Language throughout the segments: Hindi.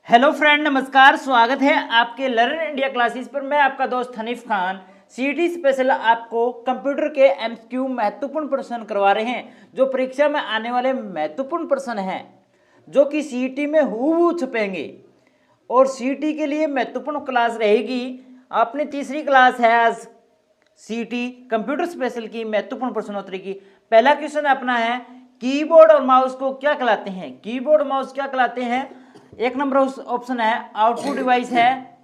हेलो फ्रेंड, नमस्कार। स्वागत है आपके लर्न इंडिया क्लासेस पर। मैं आपका दोस्त हनीफ खान सीटी स्पेशल आपको कंप्यूटर के एमसीक्यू महत्वपूर्ण प्रश्न करवा रहे हैं, जो परीक्षा में आने वाले महत्वपूर्ण प्रश्न हैं, जो कि सीटी में हूबहू छपेंगे। और सीटी के लिए महत्वपूर्ण क्लास रहेगी अपनी तीसरी क्लास है आज सीटी कंप्यूटर स्पेशल की महत्वपूर्ण प्रश्नोत्तरी की। पहला क्वेश्चन अपना है, कीबोर्ड और माउस को क्या कहलाते हैं? कीबोर्ड और माउस क्या कहलाते हैं? एक नंबर ऑप्शन है आउटपुट डिवाइस है,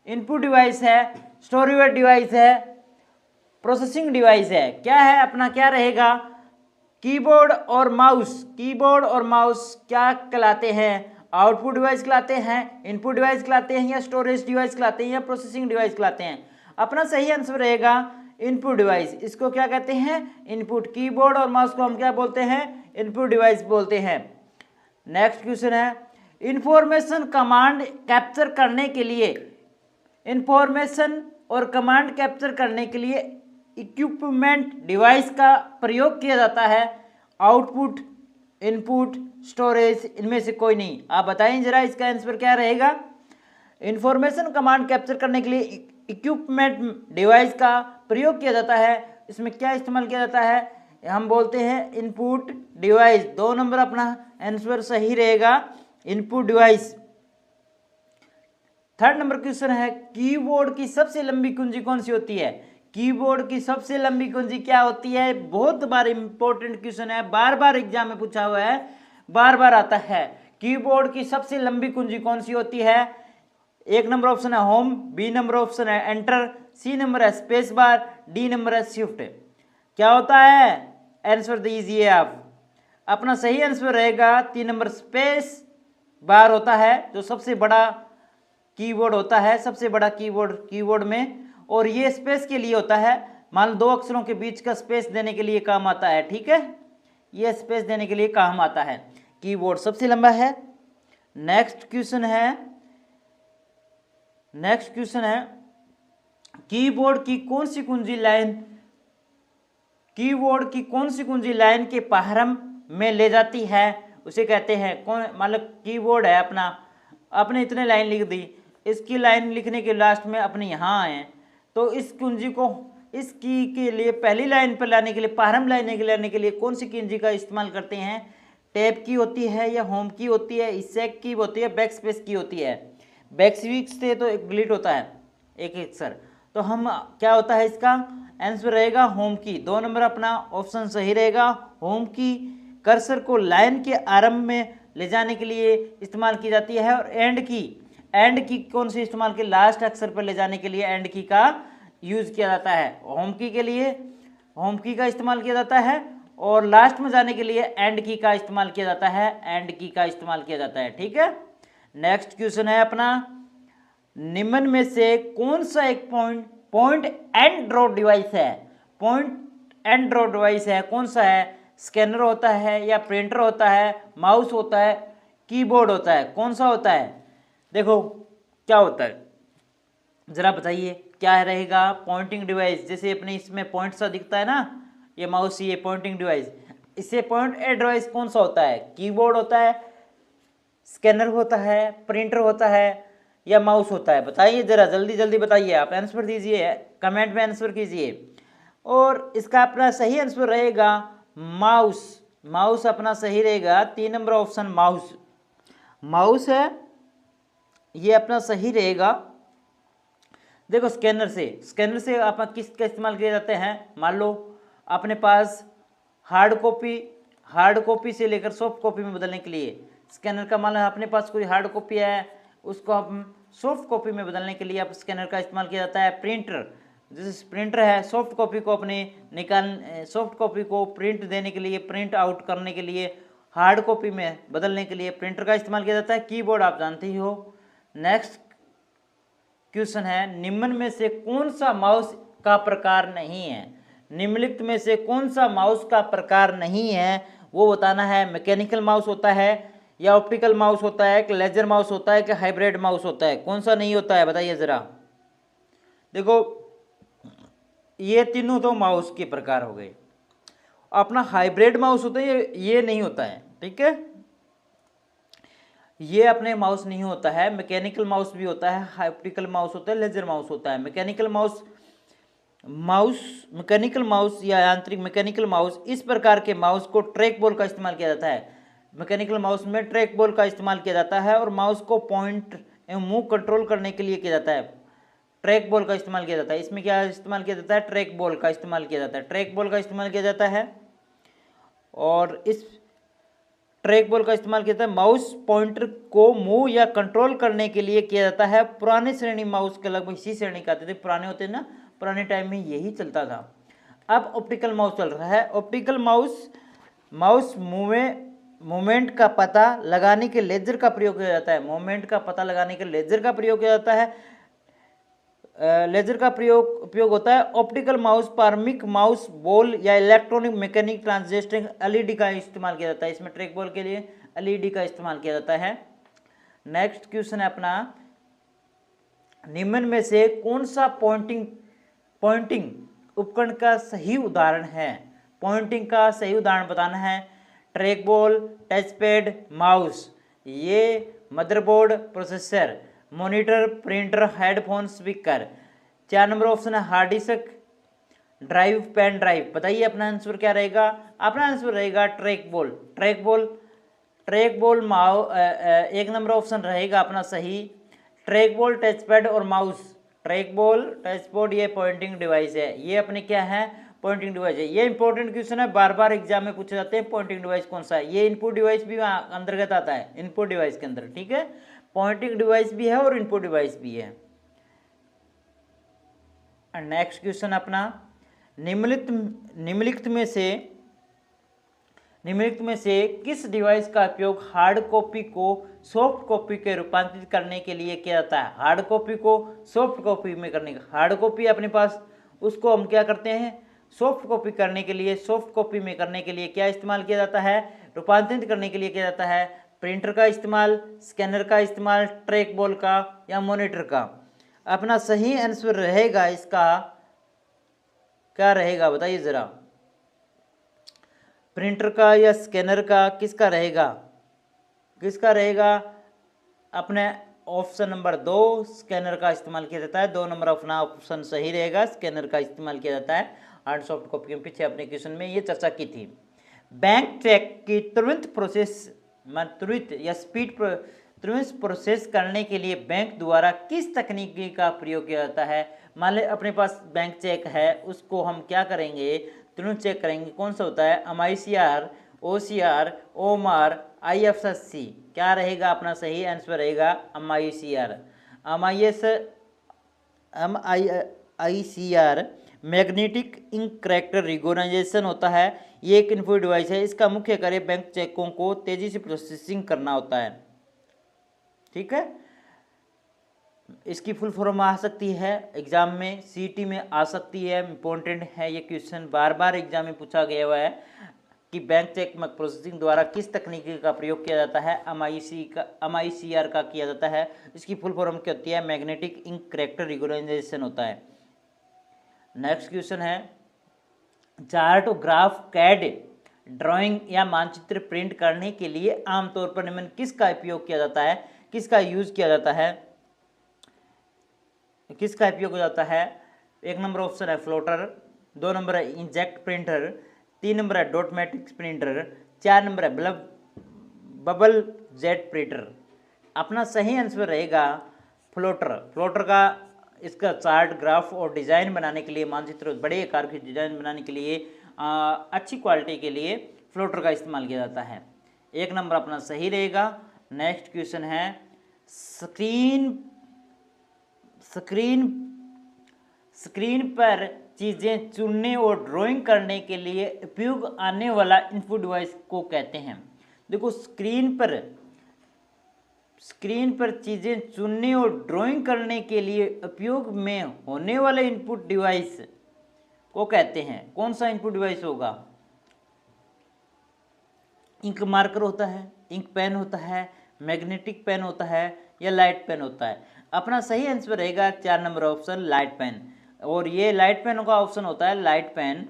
इनपुट डिवाइस है, स्टोरेज डिवाइस है, प्रोसेसिंग डिवाइस है। क्या है अपना, क्या रहेगा? कीबोर्ड और माउस क्या कहलाते हैं? आउटपुट डिवाइस कहलाते हैं, इनपुट डिवाइस कहलाते हैं, या स्टोरेज डिवाइस कहलाते हैं, या प्रोसेसिंग डिवाइस कहलाते हैं? अपना सही आंसर रहेगा इनपुट डिवाइस। इसको क्या कहते हैं? इनपुट। कीबोर्ड और माउस को हम क्या बोलते हैं? इनपुट डिवाइस बोलते हैं। नेक्स्ट क्वेश्चन है, इंफॉर्मेशन कमांड कैप्चर करने के लिए इक्विपमेंट डिवाइस का प्रयोग किया जाता है? आउटपुट, इनपुट, स्टोरेज, इनमें से कोई नहीं। आप बताएं जरा, इसका आंसर क्या रहेगा? इंफॉर्मेशन कमांड कैप्चर करने के लिए इक्विपमेंट डिवाइस का प्रयोग किया जाता है। इसमें क्या इस्तेमाल किया जाता है? हम बोलते हैं इनपुट डिवाइस। 2 नंबर अपना आंसर सही रहेगा, input device. Third number question है, कीबोर्ड की सबसे लंबी कुंजी कौन सी होती है? कीबोर्ड की सबसे लंबी कुंजी क्या होती है? बहुत बार इंपॉर्टेंट क्वेश्चन है, बार बार एग्जाम में पूछा हुआ है, बार बार आता है। कीबोर्ड की सबसे लंबी कुंजी कौन सी होती है? एक नंबर ऑप्शन है होम, बी नंबर ऑप्शन है एंटर, सी नंबर है स्पेस बार, डी नंबर है शिफ्ट। क्या होता है? आंसर दीजिए आप। अपना सही आंसर रहेगा 3 नंबर स्पेस बार होता है, जो सबसे बड़ा कीबोर्ड होता है, सबसे बड़ा कीबोर्ड में। और ये स्पेस के लिए होता है, मान लो 2 अक्षरों के बीच का स्पेस देने के लिए काम आता है, ठीक है? ये स्पेस देने के लिए काम आता है, कीबोर्ड सबसे लंबा है। नेक्स्ट क्वेश्चन है, कीबोर्ड की कौन सी कुंजी लाइन के प्रारंभ में ले जाती है? उसे कहते हैं कौन? मतलब कीबोर्ड है अपना, आपने इतने लाइन लिख दी, इसकी लाइन लिखने के लास्ट में अपने यहाँ आए, तो इस कुंजी को इस की के लिए पहली लाइन पर लाने के लिए, प्रारंभ लाने के लिए कौन सी कुंजी का इस्तेमाल करते हैं? टैब की होती है, या होम की होती है, इसेक की होती है, बैक स्पेस की होती है? बैक स्पेस से तो एक डिलीट होता है एक अक्षर, तो हम क्या होता है इसका आंसर रहेगा होम की। 2 नंबर अपना ऑप्शन सही रहेगा, होम की। कर्सर को लाइन के आरंभ में ले जाने के लिए इस्तेमाल की जाती है। और एंड की कौन सी इस्तेमाल की? लास्ट अक्षर पर ले जाने के लिए एंड की का यूज किया जाता है। होम की के लिए होम की का इस्तेमाल किया जाता है, और लास्ट में जाने के लिए एंड की का इस्तेमाल किया जाता है, ठीक है? नेक्स्ट क्वेश्चन है अपना, निम्न में से कौन सा एक पॉइंट एंड ड्रॉ डिवाइस है? कौन सा है? स्कैनर होता है, या प्रिंटर होता है, माउस होता है, कीबोर्ड होता है? कौन सा होता है? देखो क्या होता है, जरा बताइए क्या रहेगा? Pointing device. जैसे अपने इसमें पॉइंट सा दिखता है ना, ये माउस, ये पॉइंटिंग डिवाइस। इससे पॉइंट एंड डिवाइस कौन सा होता है? कीबोर्ड होता है, स्कैनर होता है, प्रिंटर होता है, या माउस होता है? बताइए जरा, जल्दी जल्दी बताइए, आप आंसर दीजिए, कमेंट में आंसर कीजिए। और इसका अपना सही आंसर रहेगा माउस अपना सही रहेगा। 3 नंबर ऑप्शन माउस है, ये अपना सही रहेगा। देखो स्कैनर से आप किसका इस्तेमाल किए जाते हैं? मान लो अपने पास हार्ड कॉपी से लेकर सॉफ्ट कॉपी में बदलने के लिए स्कैनर का, मान लो अपने पास कोई हार्ड कॉपी है, उसको हम सॉफ्ट कॉपी में बदलने के लिए आप स्कैनर का इस्तेमाल किया जाता है। प्रिंटर, जैसे प्रिंटर है, सॉफ्ट कॉपी को प्रिंट देने के लिए, प्रिंट आउट करने के लिए, हार्ड कॉपी में बदलने के लिए प्रिंटर का इस्तेमाल किया जाता है। कीबोर्ड आप जानते ही हो। नेक्स्ट क्वेश्चन है, निम्न में से कौन सा माउस का प्रकार नहीं है? निम्नलिखित में से कौन सा माउस का प्रकार नहीं है, वो बताना है। मैकेनिकल माउस होता है, या ऑप्टिकल माउस होता है, कि लेजर माउस होता है, कि हाइब्रिड माउस होता है? कौन सा नहीं होता है बताइए जरा। देखो ये तीनों तो माउस के प्रकार हो गए। अपना हाइब्रिड माउस होता है, ये नहीं होता है, ठीक है? ये अपने माउस नहीं होता है, मैकेनिकल माउस भी होता है, ऑप्टिकल माउस होता है, लेजर माउस होता है। मैकेनिकल माउस या यांत्रिक मैकेनिकल माउस, इस प्रकार के माउस को ट्रैक बॉल का इस्तेमाल किया जाता है। मैकेनिकल माउस में ट्रैक बॉल का इस्तेमाल किया जाता है और माउस को पॉइंट एवं मूव कंट्रोल करने के लिए किया जाता है। ट्रैक बॉल का इस्तेमाल किया जाता है। इसमें क्या इस्तेमाल किया जाता है? ट्रैक बॉल का इस्तेमाल किया जाता है। ट्रैक बॉल का इस्तेमाल किया जाता है और इस ट्रैक बॉल का इस्तेमाल किया जाता है माउस पॉइंटर को मूव या कंट्रोल करने के लिए किया जाता है। पुराने श्रेणी माउस के लगभग इसी श्रेणी का आते थे, पुराने होते ना, पुराने टाइम में यही चलता था। अब ऑप्टिकल माउस चल रहा है। ऑप्टिकल माउस मूवमेंट का पता लगाने के लेजर का प्रयोग किया जाता है। मूवमेंट का पता लगाने के लेजर का प्रयोग किया जाता है। लेजर का उपयोग होता है। ऑप्टिकल माउस पारमिक माउस बॉल या इलेक्ट्रॉनिक मैकेनिक ट्रांजिस्टर एलईडी का इस्तेमाल किया जाता है। इसमें ट्रैक बॉल के लिए एलईडी का इस्तेमाल किया जाता है। नेक्स्ट क्वेश्चन है अपना, निम्न में से कौन सा पॉइंटिंग उपकरण का सही उदाहरण है? पॉइंटिंग का सही उदाहरण बताना है। Track ball, touch pad, mouse, ये motherboard, processor, monitor, printer, headphone, speaker. 4 number option है hard disk, drive, pen drive. बताइए अपना आंसर क्या रहेगा? अपना आंसर रहेगा track ball. Track ball 1 number option रहेगा अपना सही। ट्रैक बॉल, टच पैड और mouse. Track ball, touch pad ये पॉइंटिंग डिवाइस है। ये अपने क्या है? पॉइंटिंग डिवाइस है। ये इंपॉर्टेंट क्वेश्चन है, बार बार एग्जाम में पूछे जाते हैं। पॉइंटिंग डिवाइस कौन सा है? ये इनपुट डिवाइस भी अंतर्गत आता है, इनपुट डिवाइस के अंदर। ठीक है, पॉइंटिंग डिवाइस भी है और इनपुट डिवाइस भी है। नेक्स्ट क्वेश्चन अपना, निम्नलिखित में से किस डिवाइस का उपयोग हार्ड कॉपी को सॉफ्ट कॉपी के रूपांतरित करने के लिए किया जाता है? हार्ड कॉपी को सॉफ्ट कॉपी में करने का, हार्ड कॉपी अपने पास, उसको हम क्या करते हैं? सॉफ्ट कॉपी करने के लिए, सॉफ्ट कॉपी में करने के लिए क्या इस्तेमाल किया जाता है? रूपांतरित करने के लिए किया जाता है प्रिंटर का इस्तेमाल, स्कैनर का इस्तेमाल, ट्रैक बॉल का या मॉनिटर का। अपना सही आंसर रहेगा इसका क्या रहेगा? बताइए जरा, प्रिंटर का या स्कैनर का, किसका रहेगा? किसका रहेगा? अपने ऑप्शन नंबर 2 स्कैनर का इस्तेमाल किया जाता है। 2 नंबर अपना ऑप्शन सही रहेगा, स्कैनर का इस्तेमाल किया जाता है। हार्ड सॉफ्ट कॉपी के पीछे अपने क्वेश्चन में ये चर्चा की थी। बैंक चेक की तुरंत प्रोसेस करने के लिए बैंक द्वारा किस तकनीकी का प्रयोग किया जाता है? मान ले अपने पास बैंक चेक है, उसको हम क्या करेंगे? तुरंत चेक करेंगे। कौन सा होता है? MICR, OCR, OMR, IFSC। क्या रहेगा अपना सही आंसर? रहेगा MICR। MICR magnetic ink character recognition होता है। ये एक इन्फो डिवाइस है। इसका मुख्य कार्य बैंक चेकों को तेजी से प्रोसेसिंग करना होता है। ठीक है, इसकी फुल फॉर्म आ सकती है एग्जाम में, सीटी में आ सकती है। इंपॉर्टेंट है ये क्वेश्चन, बार बार एग्जाम में पूछा गया हुआ है कि बैंक चेक में प्रोसेसिंग द्वारा किस तकनीकी का प्रयोग किया जाता है? MICR का किया जाता है। इसकी फुल फॉर्म क्या होती है? मैग्नेटिक इंक कैरेक्टर रिकॉग्निशन होता है। नेक्स्ट क्वेश्चन है, चार्ट, ग्राफ, कैड, ड्राइंग या मानचित्र प्रिंट करने के लिए आमतौर पर निम्न किसका उपयोग किया जाता है? किसका यूज किया जाता है? किसका उपयोग हो जाता है? 1 नंबर ऑप्शन है फ्लोटर, 2 नंबर है इंजेक्ट प्रिंटर, 3 नंबर है डॉट मैट्रिक्स प्रिंटर, 4 नंबर है बबल जेट प्रिंटर। अपना सही आंसर रहेगा फ्लोटर। फ्लोटर का इसका चार्ट, ग्राफ और डिज़ाइन बनाने के लिए, मानचित्र बड़े आकार की डिज़ाइन बनाने के लिए, अच्छी क्वालिटी के लिए फ्लोटर का इस्तेमाल किया जाता है। 1 नंबर अपना सही रहेगा। नेक्स्ट क्वेश्चन है, स्क्रीन पर चीज़ें चुनने और ड्राइंग करने के लिए उपयोग आने वाला इनपुट डिवाइस को कहते हैं? देखो, स्क्रीन पर चीज़ें चुनने और ड्राइंग करने के लिए उपयोग में होने वाले इनपुट डिवाइस को कहते हैं। कौन सा इनपुट डिवाइस होगा? इंक मार्कर होता है, इंक पेन होता है, मैग्नेटिक पेन होता है या लाइट पेन होता है? अपना सही आंसर रहेगा 4 नंबर ऑप्शन लाइट पेन। और ये लाइट पेन का ऑप्शन होता है, लाइट पेन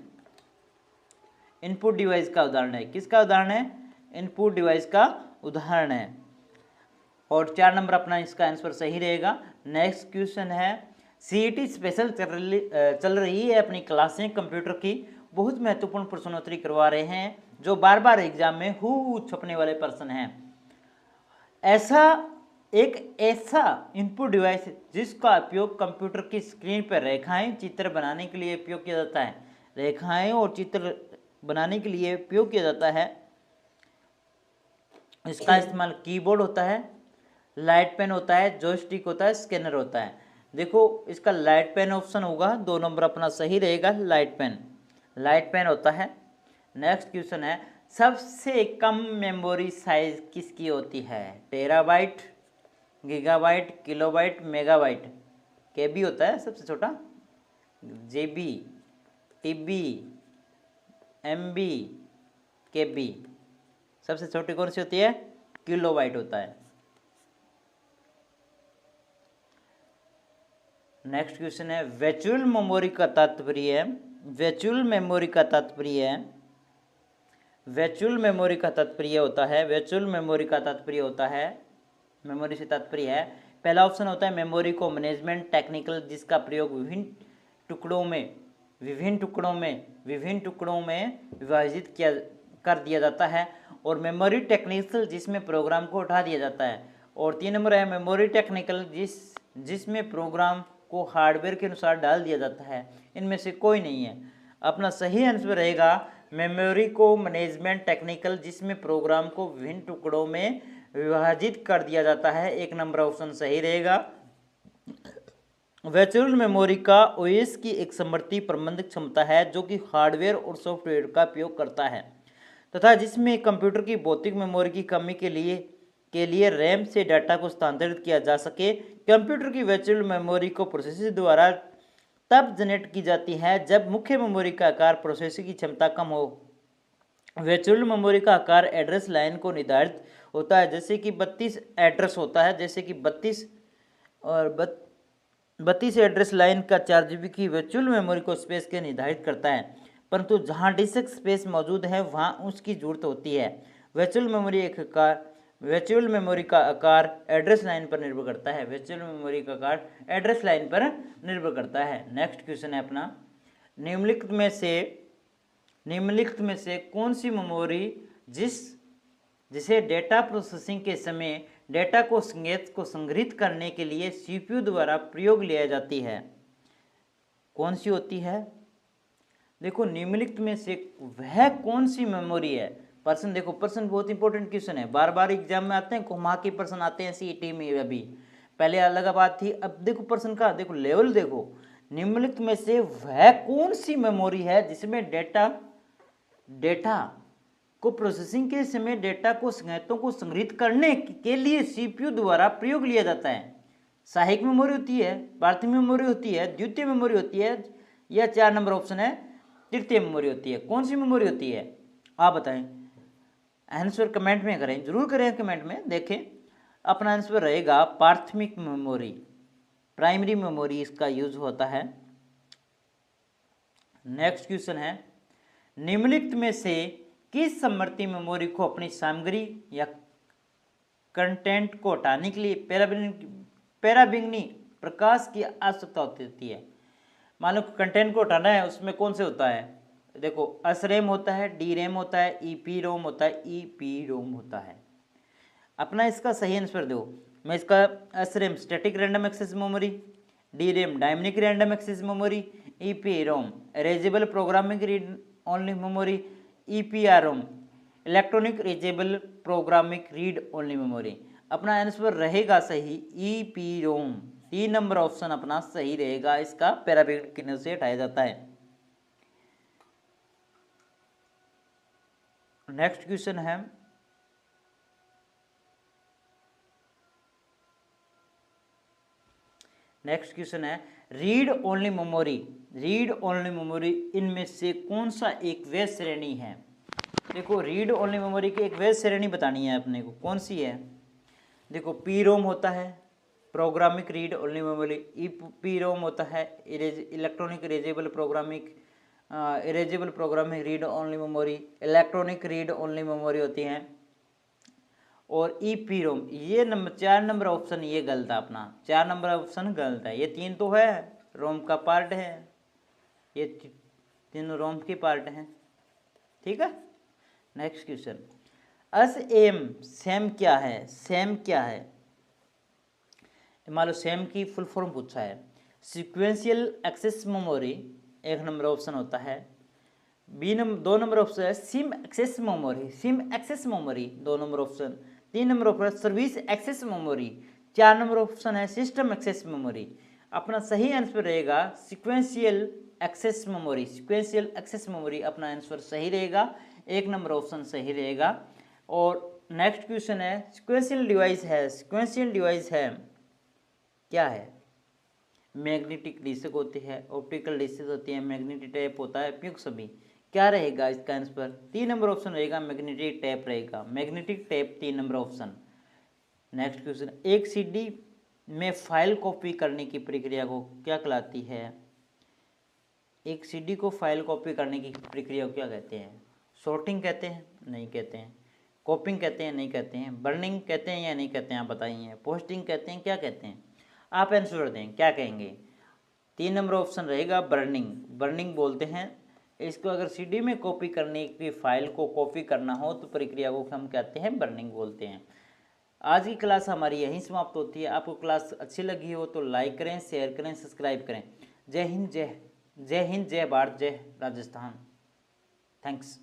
इनपुट डिवाइस का उदाहरण है। किसका उदाहरण है? इनपुट डिवाइस का उदाहरण है। और 4 नंबर अपना इसका आंसर सही रहेगा। नेक्स्ट क्वेश्चन है, सीईटी स्पेशल चल रही है अपनी क्लासें कंप्यूटर की, बहुत महत्वपूर्ण प्रश्नोत्तरी करवा रहे हैं जो बार बार एग्जाम में हु छपने वाले प्रश्न हैं। ऐसा इनपुट डिवाइस जिसका उपयोग कंप्यूटर की स्क्रीन पर रेखाएं चित्र बनाने के लिए उपयोग किया जाता है। रेखाएं और चित्र बनाने के लिए उपयोग किया जाता है। इसका इस्तेमाल कीबोर्ड होता है, लाइट पेन होता है, जॉयस्टिक होता है, स्कैनर होता है। देखो इसका लाइट पेन ऑप्शन होगा, 2 नंबर अपना सही रहेगा। लाइट पेन होता है। नेक्स्ट क्वेश्चन है, सबसे कम मेमोरी साइज किसकी होती है? Terabyte, gigabyte, kilobyte, megabyte. KB होता है सबसे छोटा, जेबी, टीबी, एमबी, केबी। सबसे छोटी कौन सी होती है? किलोबाइट होता है। नेक्स्ट क्वेश्चन है, वर्चुअल मेमोरी का तात्पर्य है, वर्चुअल मेमोरी का तात्पर्य है, वर्चुअल मेमोरी का तात्पर्य होता है, वर्चुअल मेमोरी का तात्पर्य होता है, मेमोरी से तात्पर्य है, पहला ऑप्शन होता है मेमोरी को मैनेजमेंट टेक्निकल जिसका प्रयोग विभिन्न टुकड़ों में विभाजित कर दिया जाता है, और मेमोरी टेक्निकल जिसमें प्रोग्राम को उठा दिया जाता है, और 3 नंबर है मेमोरी टेक्निकल जिसमें प्रोग्राम को हार्डवेयर के अनुसार डाल दिया जाता है। इनमें से कोई नहीं है। अपना सही आंसर रहेगा मेमोरी को मैनेजमेंट टेक्निकल जिसमें प्रोग्राम को विभिन्न टुकड़ों में विभाजित कर दिया जाता है। 1 नंबर ऑप्शन सही रहेगा। वर्चुअल मेमोरी का ओएस की एक समवर्ती प्रबंधक क्षमता है जो कि हार्डवेयर और सॉफ्टवेयर का उपयोग करता है तथा जिसमें कंप्यूटर की भौतिक मेमोरी की कमी के लिए रैम से डाटा को स्थानांतरित किया जा सके। कंप्यूटर की वर्चुअल मेमोरी को प्रोसेसर द्वारा तब जनरेट की जाती है जब मुख्य मेमोरी का आकार प्रोसेसर की क्षमता कम हो। वर्चुअल मेमोरी का आकार एड्रेस लाइन को निर्धारित होता है, जैसे कि 32 एड्रेस होता है, जैसे कि 32 एड्रेस लाइन का 4 GB की वर्चुअल मेमोरी को स्पेस के निर्धारित करता है, परंतु जहां डिस्क स्पेस मौजूद है वहां उसकी जरूरत होती है। वर्चुअल मेमोरी का आकार एड्रेस लाइन पर निर्भर करता है। वर्चुअल मेमोरी का आकार एड्रेस लाइन पर निर्भर करता है। नेक्स्ट क्वेश्चन है अपना, निम्नलिखित में से कौन सी मेमोरी जिसे डेटा प्रोसेसिंग के समय डेटा को संकेत को संग्रहित करने के लिए सीपीयू द्वारा प्रयोग लिया जाती है, कौन सी होती है? देखो निम्नलिखित में से वह कौन सी मेमोरी है? प्रश्न देखो, प्रश्न बहुत इंपॉर्टेंट क्वेश्चन है, बार बार एग्जाम में आते हैं, घुमा के प्रश्न आते हैं सीईटी में। अभी पहले अलग बात थी, अब देखो प्रश्न का देखो लेवल देखो। निम्नलिखित में से वह कौन सी मेमोरी है जिसमें डेटा को प्रोसेसिंग के समय डेटा को संकेतों को संग्रहित करने के लिए सीपीयू द्वारा प्रयोग लिया जाता है? सहायक मेमोरी होती है, प्राथमिक मेमोरी होती है, द्वितीय मेमोरी होती है, या 4 नंबर ऑप्शन है तृतीय मेमोरी होती है? कौन सी मेमोरी होती है आप बताएं। आंसर कमेंट में करें, जरूर करें कमेंट में। देखें अपना आंसर रहेगा प्राथमिक मेमोरी, प्राइमरी मेमोरी इसका यूज होता है। नेक्स्ट क्वेश्चन है, निम्नलिखित में से किस समवर्ती मेमोरी को अपनी सामग्री या कंटेंट को हटाने के लिए पराबैंगनी प्रकाश की आवश्यकता होती है? मान लो कंटेंट को हटाना है, उसमें कौन से होता है? देखो एसरैम होता है, डी रैम होता है, ईपीरोम होता है, ईपीरोम होता है। अपना इसका सही आंसर दो। मैं इसका SRAM static random access memory, DRAM dynamic random access memory, EPROM erasable programming read only memory, EPROM electronic erasable programming read only memory. अपना आंसर रहेगा सही ईपीरोम। 3 नंबर ऑप्शन अपना सही रहेगा, इसका पैराबैंगनी से हटाया जाता है। नेक्स्ट क्वेश्चन है, रीड ओनली मेमोरी इनमें से कौन सा एक वह श्रेणी है? देखो रीड ओनली मेमोरी की एक वह श्रेणी बतानी है अपने को, कौन सी है? देखो पीरोम होता है प्रोग्रामिक रीड ओनली मेमोरी, ईपीरोम होता है electronic erasable programming read only memory, electronic read only memory होती हैं, और ईपी रोम। ये नंबर 4 नंबर ऑप्शन ये गलत है अपना, 4 नंबर ऑप्शन गलत है। ये 3 तो है, रोम का पार्ट है, ये तीनों रोम की पार्ट हैं। ठीक है। Next question, S M SAM क्या है? सेम क्या है? मान लो सेम की फुल फॉर्म पूछा है। Sequential access memory 1 number option होता है। बी नंबर 2 नंबर ऑप्शन है SIM access memory, SIM access memory 2 number option. 3 number option service access memory. 4 number option है सिस्टम एक्सेस मेमोरी। अपना सही आंसर रहेगा sequential access memory. Sequential access memory अपना आंसर सही रहेगा, 1 नंबर ऑप्शन सही रहेगा। और नेक्स्ट क्वेश्चन है सिक्वेंशियल डिवाइस है, सिक्वेंशियल डिवाइस है क्या है? मैग्नेटिक डिस्क होती है, ऑप्टिकल डिस्क होती है, मैग्नेटिक टेप होता है, उपयुक्त सभी। क्या रहेगा इसका आंसर? 3 नंबर ऑप्शन रहेगा, मैग्नेटिक टेप रहेगा, magnetic tape 3 number option. Next question, एक सीडी में फाइल कॉपी करने की प्रक्रिया को क्या कहलाती है? एक सीडी को फाइल कॉपी करने की प्रक्रिया को क्या कहते हैं? सॉर्टिंग कहते हैं? नहीं कहते हैं। कॉपिंग कहते हैं? नहीं कहते हैं। बर्निंग कहते हैं या नहीं कहते हैं? आप बताइए। पोस्टिंग कहते हैं? क्या कहते हैं? आप आंसर दें, क्या कहेंगे? 3 नंबर ऑप्शन रहेगा बर्निंग, बर्निंग बोलते हैं इसको। अगर सीडी में कॉपी करने की फाइल को कॉपी करना हो तो प्रक्रिया को हम कहते हैं बर्निंग बोलते हैं। आज की क्लास हमारी यहीं समाप्त होती है। आपको क्लास अच्छी लगी हो तो लाइक करें, शेयर करें, सब्सक्राइब करें। जय हिंद, जय हिंद, जय भारत, जय राजस्थान। थैंक्स।